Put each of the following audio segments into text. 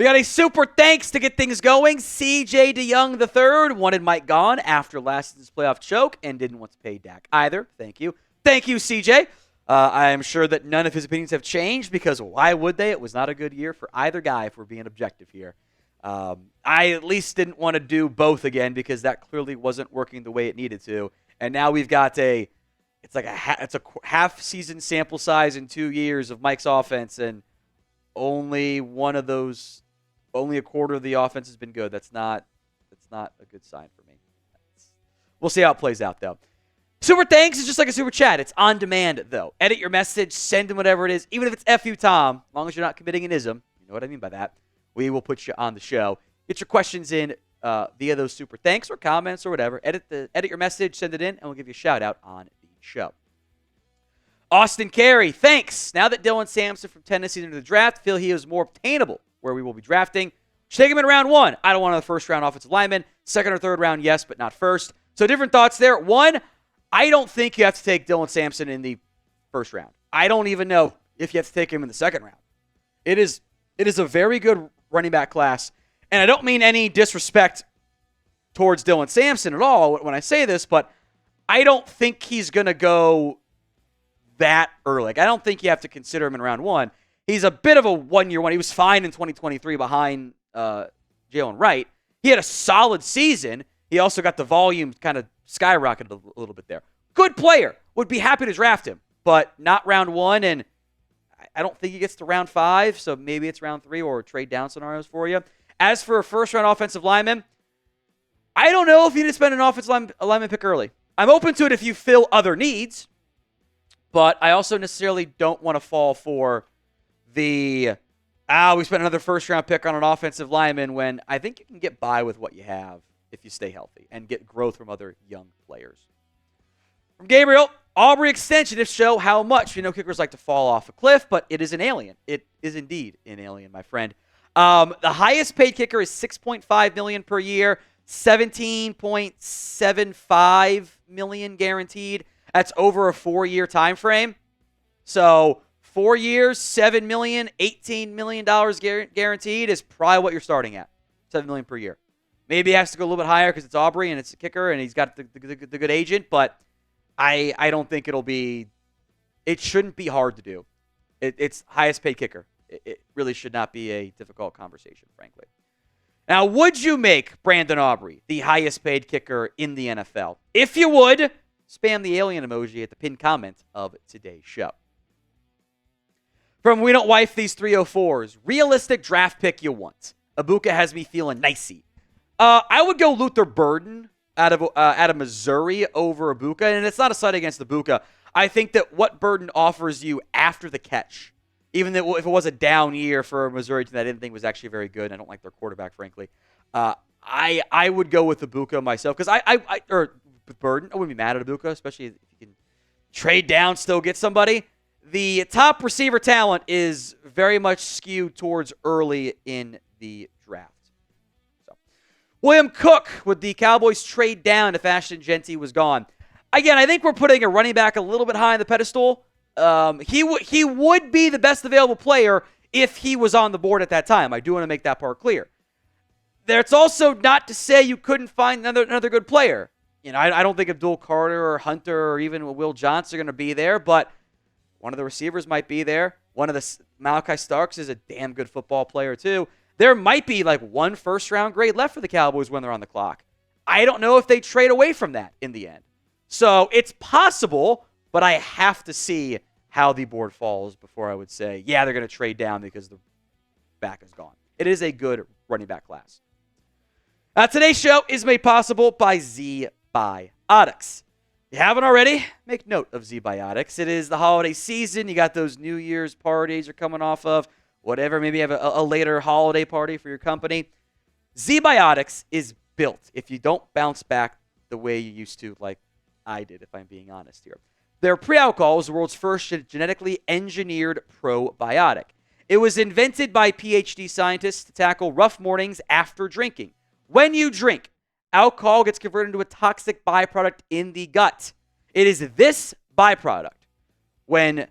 We got a super thanks to get things going. CJ DeYoung III wanted Mike gone after last season's playoff choke and didn't want to pay Dak either. Thank you. Thank you, CJ. I am sure that none of his opinions have changed because why would they? It was not a good year for either guy if we're being objective here. I at least didn't want to do both again because that clearly wasn't working the way it needed to. And now we've got it's a half-season sample size in 2 years of Mike's offense, and only a quarter of the offense has been good. That's not a good sign for me. We'll see how it plays out, though. Super thanks is just like a super chat. It's on demand, though. Edit your message, send him whatever it is, even if it's F you, Tom, as long as you're not committing an ism. You know what I mean by that. We will put you on the show. Get your questions in via those super thanks or comments or whatever. Edit your message, send it in, and we'll give you a shout-out on the show. Austin Carey, thanks. Now that Dylan Sampson from Tennessee into the draft, feel he is more obtainable where we will be drafting. Should take him in round 1. I don't want a first-round offensive lineman. Second or third round, yes, but not first. So different thoughts there. 1, I don't think you have to take Dylan Sampson in the first round. I don't even know if you have to take him in the second round. It is a very good running back class, and I don't mean any disrespect towards Dylan Sampson at all when I say this, but I don't think he's going to go that early. Like, I don't think you have to consider him in round 1. He's a bit of a one-year one. He was fine in 2023 behind Jalen Wright. He had a solid season. He also got the volume kind of skyrocketed a little bit there. Good player. Would be happy to draft him, but not round 1, and I don't think he gets to round 5, so maybe it's round 3 or trade down scenarios for you. As for a first-round offensive lineman, I don't know if you need to spend an offensive lineman pick early. I'm open to it if you fill other needs, but I also necessarily don't want to fall for we spent another first-round pick on an offensive lineman when I think you can get by with what you have if you stay healthy and get growth from other young players. From Gabriel, Aubrey extension, if so, how much? We know kickers like to fall off a cliff, but it is an alien. It is indeed an alien, my friend. The highest paid kicker is $6.5 million per year, $17.75 million guaranteed. That's over a 4-year time frame. So 4 years, $7 million, $18 million guaranteed is probably what you're starting at. $7 million per year. Maybe it has to go a little bit higher because it's Aubrey and it's a kicker and he's got the good agent, but I don't think it shouldn't be hard to do. It's highest paid kicker. It really should not be a difficult conversation, frankly. Now, would you make Brandon Aubrey the highest paid kicker in the NFL? If you would, spam the alien emoji at the pinned comment of today's show. From We Don't Wife These 304s, realistic draft pick you want. Egbuka has me feeling nicey. I would go Luther Burden out of Missouri over Egbuka, and it's not a slight against Egbuka. I think that what Burden offers you after the catch, even if it was a down year for a Missouri team that I didn't think was actually very good, I don't like their quarterback, frankly. I would go with Egbuka myself because or with Burden, I wouldn't be mad at Egbuka, especially if you can trade down, still get somebody. The top receiver talent is very much skewed towards early in the draft. So, William Cook, would the Cowboys trade down if Ashton Jeanty was gone? Again, I think we're putting a running back a little bit high on the pedestal. He would be the best available player if he was on the board at that time. I do want to make that part clear. That's also not to say you couldn't find another good player. You know, I don't think Abdul Carter or Hunter or even Will Johnson are going to be there, but one of the receivers might be there. One of the Malachi Starks is a damn good football player too. There might be like one first-round grade left for the Cowboys when they're on the clock. I don't know if they trade away from that in the end. So it's possible, but I have to see how the board falls before I would say, yeah, they're going to trade down because the back is gone. It is a good running back class. Today's show is made possible by Z-Biotics. If you haven't already, make note of Z-Biotics. It is the holiday season. You got those New Year's parties you're coming off of, whatever. Maybe you have a later holiday party for your company. Z-Biotics is built if you don't bounce back the way you used to, like I did, if I'm being honest here. Their pre-alcohol is the world's first genetically engineered probiotic. It was invented by PhD scientists to tackle rough mornings after drinking. When you drink, alcohol gets converted into a toxic byproduct in the gut. It is this byproduct, not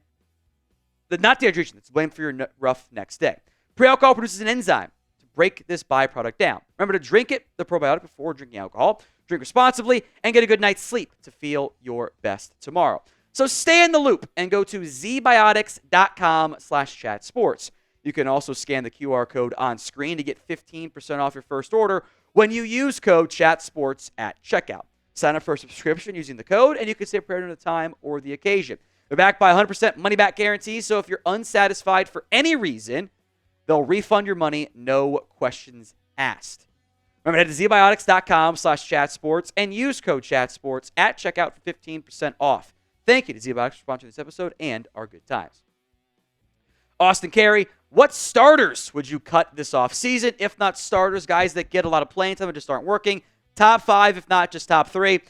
dehydration, that's blamed for your rough next day. Pre-alcohol produces an enzyme to break this byproduct down. Remember to drink the probiotic before drinking alcohol. Drink responsibly and get a good night's sleep to feel your best tomorrow. So stay in the loop and go to zbiotics.com/chatsports. You can also scan the QR code on screen to get 15% off your first order when you use code CHATSPORTS at checkout. Sign up for a subscription using the code, and you can stay prepared on the time or the occasion. They're backed by 100% money-back guarantee, so if you're unsatisfied for any reason, they'll refund your money, no questions asked. Remember, head to zbiotics.com/chatsports and use code CHATSPORTS at checkout for 15% off. Thank you to ZBiotics for sponsoring this episode and our good times. Austin Carey, what starters would you cut this offseason? If not starters, guys that get a lot of playing time and just aren't working. Top 5, if not just top 3.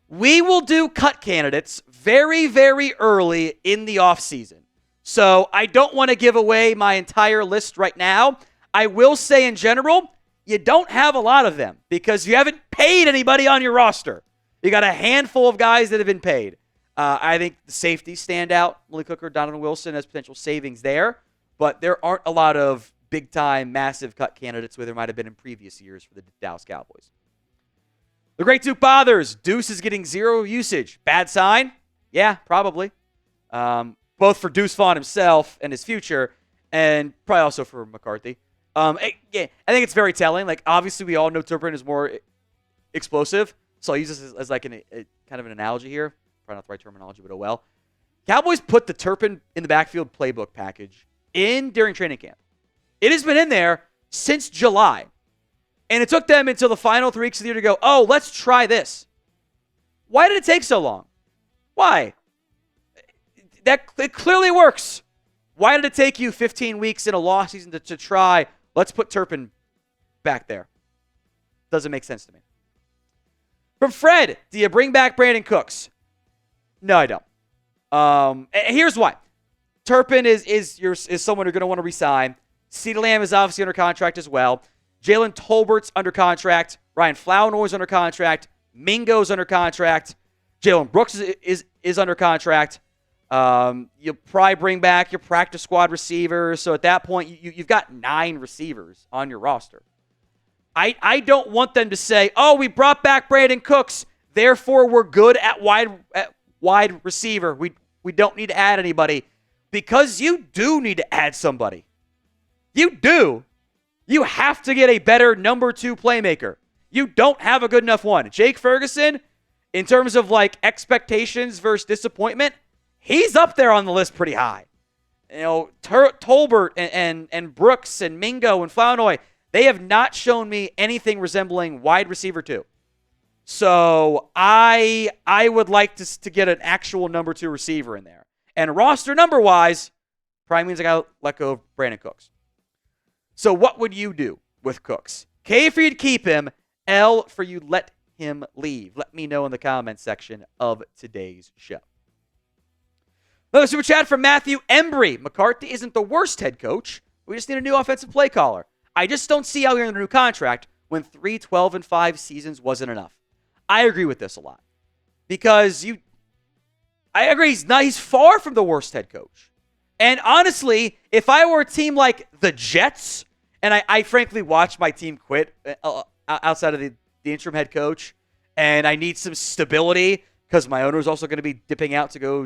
We will do cut candidates very, very early in the offseason. So I don't want to give away my entire list right now. I will say in general, you don't have a lot of them because you haven't paid anybody on your roster. You got a handful of guys that have been paid. I think the safeties stand out. Malik Hooker, Donovan Wilson has potential savings there, but there aren't a lot of big-time, massive cut candidates where there might have been in previous years for the Dallas Cowboys. The Great Duke bothers. Deuce is getting 0 usage. Bad sign? Yeah, probably. Both for Deuce Vaughn himself and his future, and probably also for McCarthy. I think it's very telling. Like, obviously, we all know Turpin is more explosive, so I'll use this as like kind of an analogy here. Probably not the right terminology, but oh well. Cowboys put the Turpin in the backfield playbook package in during training camp. It has been in there since July. And it took them until the final 3 weeks of the year to go, oh, let's try this. Why did it take so long? Why? It clearly works. Why did it take you 15 weeks in a lost season to try, let's put Turpin back there? Doesn't make sense to me. From Fred, do you bring back Brandin Cooks? No, I don't. And here's why. Turpin is someone you're going to want to re-sign. CeeDee Lamb is obviously under contract as well. Jalen Tolbert's under contract. Ryan Flournoy's under contract. Mingo's under contract. Jalen Brooks is under contract. You'll probably bring back your practice squad receivers. So at that point, you've got 9 receivers on your roster. I don't want them to say, oh, we brought back Brandin Cooks, therefore we're good at wide receiver. We don't need to add anybody. Because you do need to add somebody. You do. You have to get a better number 2 playmaker. You don't have a good enough one. Jake Ferguson, in terms of like expectations versus disappointment, he's up there on the list pretty high. You know, Tolbert and Brooks and Mingo and Flournoy, they have not shown me anything resembling wide receiver 2. So I would like to get an actual number 2 receiver in there. And roster number-wise, probably means I got to let go of Brandin Cooks. So what would you do with Cooks? K for you to keep him. L for you let him leave. Let me know in the comments section of today's show. Another super chat from Matthew Embry. McCarthy isn't the worst head coach. We just need a new offensive play caller. I just don't see how you're in a new contract when 3 12-5 seasons wasn't enough. I agree with this a lot. Because I agree, he's far from the worst head coach. And honestly, if I were a team like the Jets, and I frankly watched my team quit outside of the interim head coach, and I need some stability because my owner is also going to be dipping out to go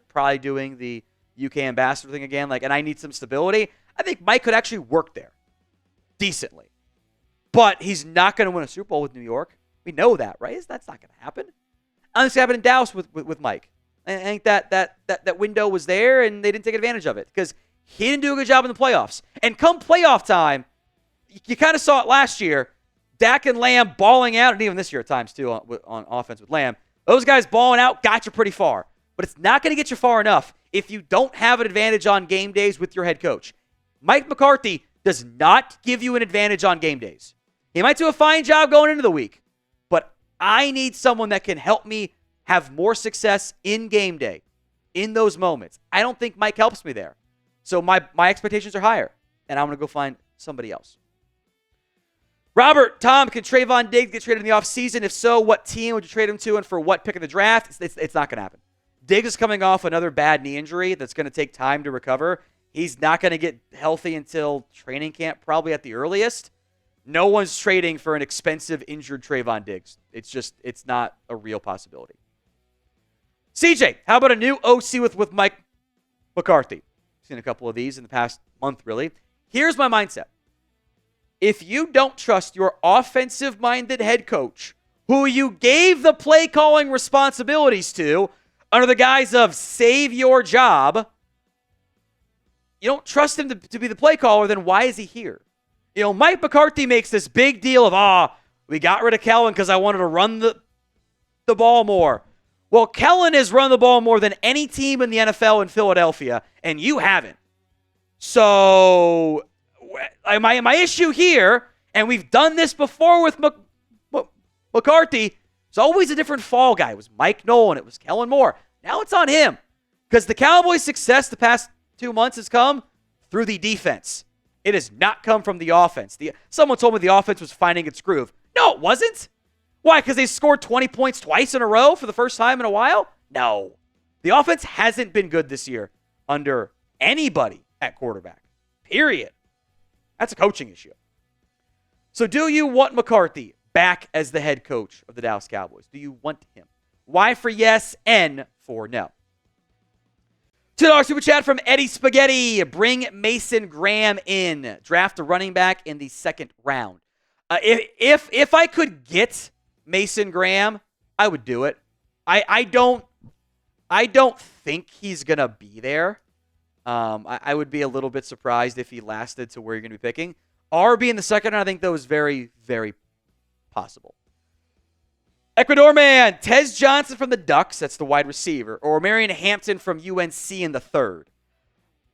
probably doing the UK ambassador thing again. And I need some stability. I think Mike could actually work there decently. But he's not going to win a Super Bowl with New York. We know that, right? That's not going to happen. Unless it happened in Dallas with Mike. I think that window was there, and they didn't take advantage of it because he didn't do a good job in the playoffs. And come playoff time, you kind of saw it last year, Dak and Lamb balling out, and even this year at times too on offense with Lamb. Those guys balling out got you pretty far. But it's not going to get you far enough if you don't have an advantage on game days with your head coach. Mike McCarthy does not give you an advantage on game days. He might do a fine job going into the week, but I need someone that can help me have more success in game day, in those moments. I don't think Mike helps me there. So my expectations are higher, and I'm going to go find somebody else. Robert, Tom, can Trevon Diggs get traded in the offseason? If so, what team would you trade him to and for what pick of the draft? It's not going to happen. Diggs is coming off another bad knee injury that's going to take time to recover. He's not going to get healthy until training camp, probably at the earliest. No one's trading for an expensive injured Trevon Diggs. It's not a real possibility. CJ, how about a new OC with Mike McCarthy? Seen a couple of these in the past month, really. Here's my mindset. If you don't trust your offensive-minded head coach, who you gave the play-calling responsibilities to under the guise of save your job, you don't trust him to be the play caller, then why is he here? Mike McCarthy makes this big deal of, we got rid of Kellen because I wanted to run the ball more. Well, Kellen has run the ball more than any team in the NFL in Philadelphia, and you haven't. So my issue here, and we've done this before with McCarthy, it's always a different fall guy. It was Mike Nolan. It was Kellen Moore. Now it's on him because the Cowboys' success the past 2 months has come through the defense. It has not come from the offense. Someone told me the offense was finding its groove. No, it wasn't. Why? Because they scored 20 points twice in a row for the first time in a while? No. The offense hasn't been good this year under anybody at quarterback. Period. That's a coaching issue. So do you want McCarthy back as the head coach of the Dallas Cowboys? Do you want him? Y for yes, N for no. $2 super chat from Eddie Spaghetti. Bring Mason Graham in. Draft a running back in the second round. If I could get Mason Graham, I would do it. I don't think he's gonna be there. I would be a little bit surprised if he lasted to where you're gonna be picking. RB in the second round, I think, though, is very, very possible. Ecuador man, Tez Johnson from the Ducks, that's the wide receiver, or Omarion Hampton from UNC in the third.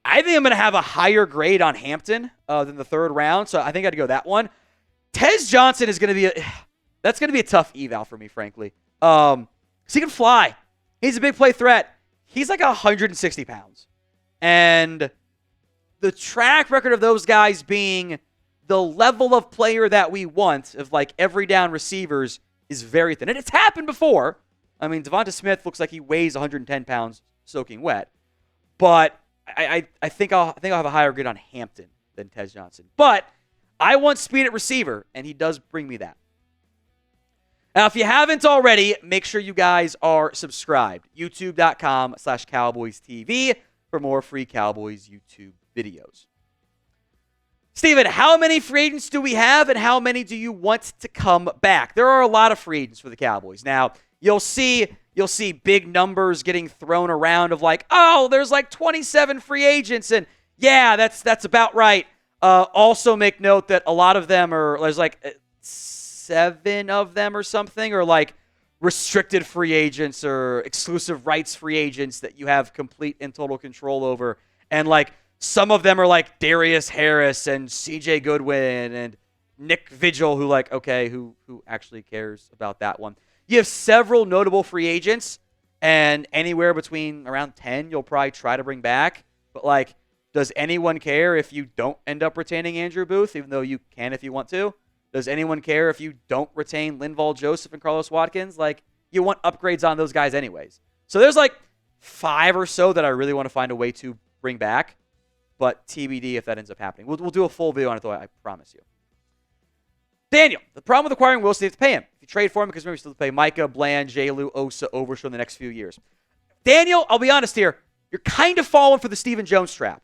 I think I'm going to have a higher grade on Hampton than the third round, so I think I'd go that one. Tez Johnson is going to be that's going to be a tough eval for me, frankly. Because he can fly. He's a big play threat. He's like 160 pounds. And the track record of those guys being the level of player that we want, of like every down receivers, is very thin. And it's happened before. I mean, Devonta Smith looks like he weighs 110 pounds soaking wet. But I think I'll have a higher grade on Hampton than Tez Johnson. But I want speed at receiver, and he does bring me that. Now, if you haven't already, make sure you guys are subscribed. YouTube.com/CowboysTV for more free Cowboys YouTube videos. Steven, how many free agents do we have, and how many do you want to come back? There are a lot of free agents for the Cowboys. Now, you'll see big numbers getting thrown around of like, there's like 27 free agents, and yeah, that's about right. Also make note that a lot of them there's like 7 of them or something, or like restricted free agents or exclusive rights free agents that you have complete and total control over, and like, some of them are like Darius Harris and CJ Goodwin and Nick Vigil, who actually cares about that one. You have several notable free agents, and anywhere between around 10 you'll probably try to bring back. But like, does anyone care if you don't end up retaining Andrew Booth, even though you can if you want to? Does anyone care if you don't retain Linval Joseph and Carlos Watkins? Like, you want upgrades on those guys anyways. So there's like 5 or so that I really want to find a way to bring back. But TBD if that ends up happening. We'll do a full video on it, though, I promise you. Daniel, the problem with acquiring Wilson, you have to pay him. If you trade for him, because maybe you still have to pay Micah, Bland, J-Lu, Osa, Overshow in the next few years. Daniel, I'll be honest here. You're kind of falling for the Stephen Jones trap.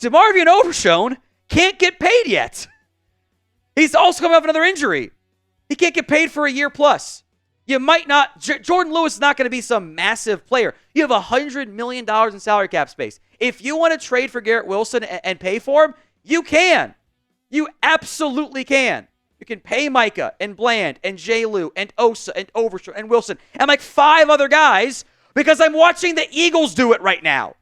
DeMarvion Overshown can't get paid yet. He's also coming off another injury. He can't get paid for a year plus. You might not. Jordan Lewis is not going to be some massive player. You have $100 million in salary cap space. If you want to trade for Garrett Wilson and pay for him, you can. You absolutely can. You can pay Micah and Bland and J-Lu and Osa and Overshow and Wilson and like 5 other guys, because I'm watching the Eagles do it right now.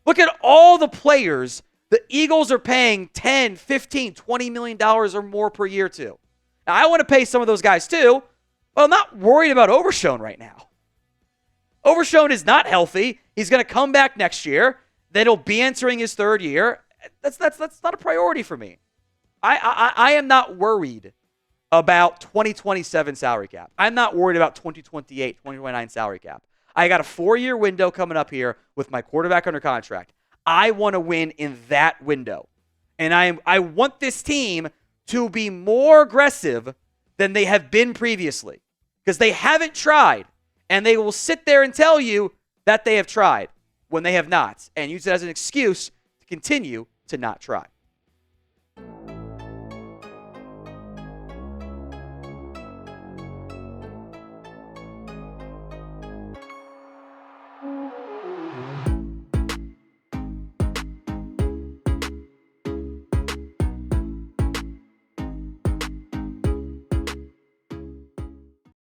Look at all the players the Eagles are paying $10, $15, $20 million or more per year to. Now, I want to pay some of those guys too, but I'm not worried about Overshown right now. Overshown is not healthy. He's going to come back next year. Then he'll be entering his 3rd year. That's not a priority for me. I am not worried about 2027 salary cap. I'm not worried about 2028, 2029 salary cap. I got a 4-year window coming up here with my quarterback under contract. I want to win in that window. And I want this team to be more aggressive than they have been previously. Because they haven't tried. And they will sit there and tell you that they have tried when they have not. And use it as an excuse to continue to not try.